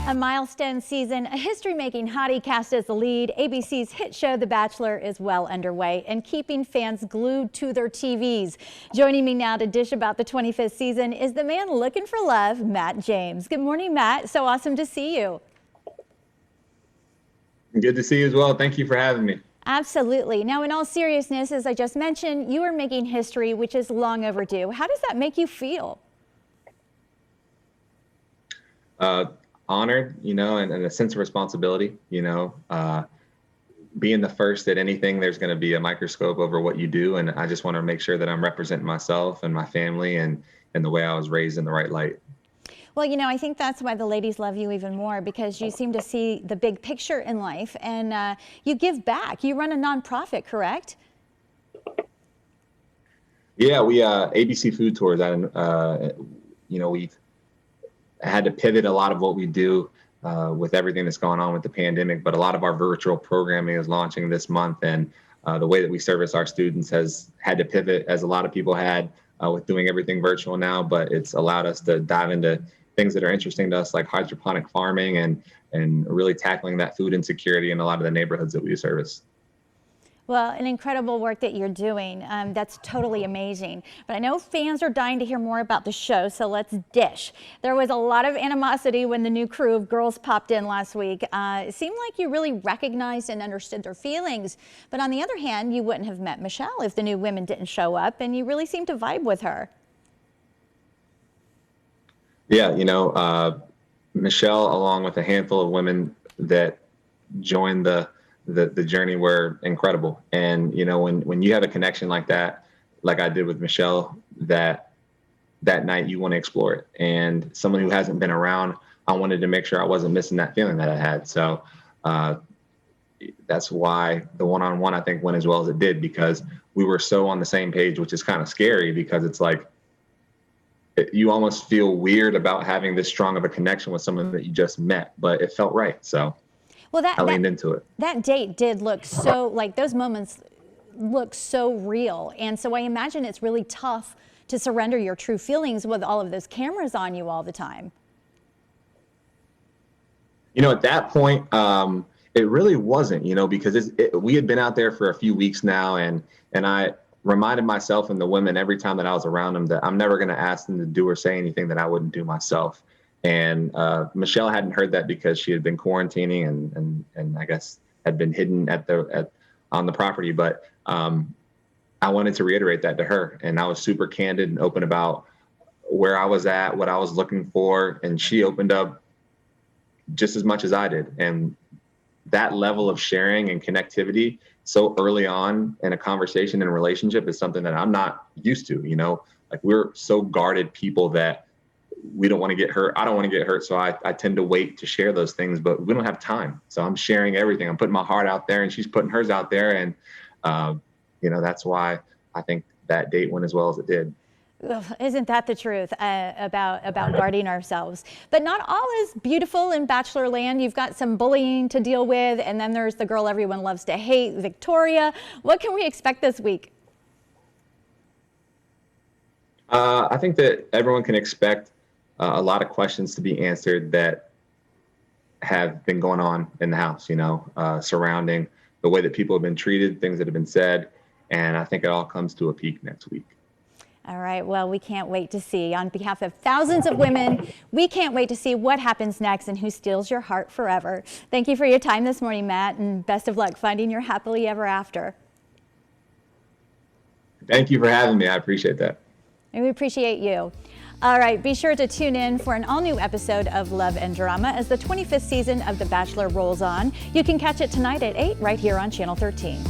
A milestone season, a history-making hottie cast as the lead. ABC's hit show The Bachelor is well underway and keeping fans glued to their TVs. Joining me now to dish about the 25th season is the man looking for love, Matt James. Good morning, Matt. So awesome to see you. Good to see you as well. Thank you for having me. Absolutely. Now, in all seriousness, as I just mentioned, you are making history, which is long overdue. How does that make you feel? Honored, and a sense of responsibility, being the first at anything, there's going to be a microscope over what you do. And I just want to make sure that I'm representing myself and my family and the way I was raised in the right light. Well, I think that's why the ladies love you even more, because you seem to see the big picture in life and you give back. You run a nonprofit, correct? Yeah, we ABC Food Tours. We've had to pivot a lot of what we do with everything that's going on with the pandemic, but a lot of our virtual programming is launching this month, and the way that we service our students has had to pivot, as a lot of people had with doing everything virtual now, but it's allowed us to dive into things that are interesting to us, like hydroponic farming and really tackling that food insecurity in a lot of the neighborhoods that we service. Well, an incredible work that you're doing. That's totally amazing. But I know fans are dying to hear more about the show, so let's dish. There was a lot of animosity when the new crew of girls popped in last week. It seemed like you really recognized and understood their feelings. But on the other hand, you wouldn't have met Michelle if the new women didn't show up, and you really seemed to vibe with her. Yeah, Michelle, along with a handful of women that joined the journey, were incredible. And when you have a connection like that, like I did with Michelle, that night, you want to explore it. And someone who hasn't been around, I wanted to make sure I wasn't missing that feeling that I had. So that's why the one-on-one, I think, went as well as it did, because we were so on the same page, which is kind of scary, because it's like you almost feel weird about having this strong of a connection with someone that you just met, but it felt right. So well, I leaned into it. That date did look so, like, those moments look so real. And so I imagine it's really tough to surrender your true feelings with all of those cameras on you all the time. At that point, it really wasn't, because we had been out there for a few weeks now, and I reminded myself and the women every time that I was around them that I'm never going to ask them to do or say anything that I wouldn't do myself. And Michelle hadn't heard that because she had been quarantining and I guess had been hidden on the property. But I wanted to reiterate that to her, and I was super candid and open about where I was at, what I was looking for, and she opened up just as much as I did. And that level of sharing and connectivity so early on in a conversation and a relationship is something that I'm not used to. Like, we're so guarded people that we don't want to get hurt. I don't want to get hurt. So I tend to wait to share those things, but we don't have time. So I'm sharing everything. I'm putting my heart out there, and she's putting hers out there. And, that's why I think that date went as well as it did. Isn't that the truth about guarding ourselves? But not all is beautiful in Bachelor land. You've got some bullying to deal with, and then there's the girl everyone loves to hate, Victoria. What can we expect this week? I think that everyone can expect a lot of questions to be answered that have been going on in the house, surrounding the way that people have been treated, things that have been said. And I think it all comes to a peak next week. All right. Well, we can't wait to see. On behalf of thousands of women, we can't wait to see what happens next and who steals your heart forever. Thank you for your time this morning, Matt, and best of luck finding your happily ever after. Thank you for having me. I appreciate that. And we appreciate you. All right, be sure to tune in for an all-new episode of Love and Drama as the 25th season of The Bachelor rolls on. You can catch it tonight at 8 right here on Channel 13.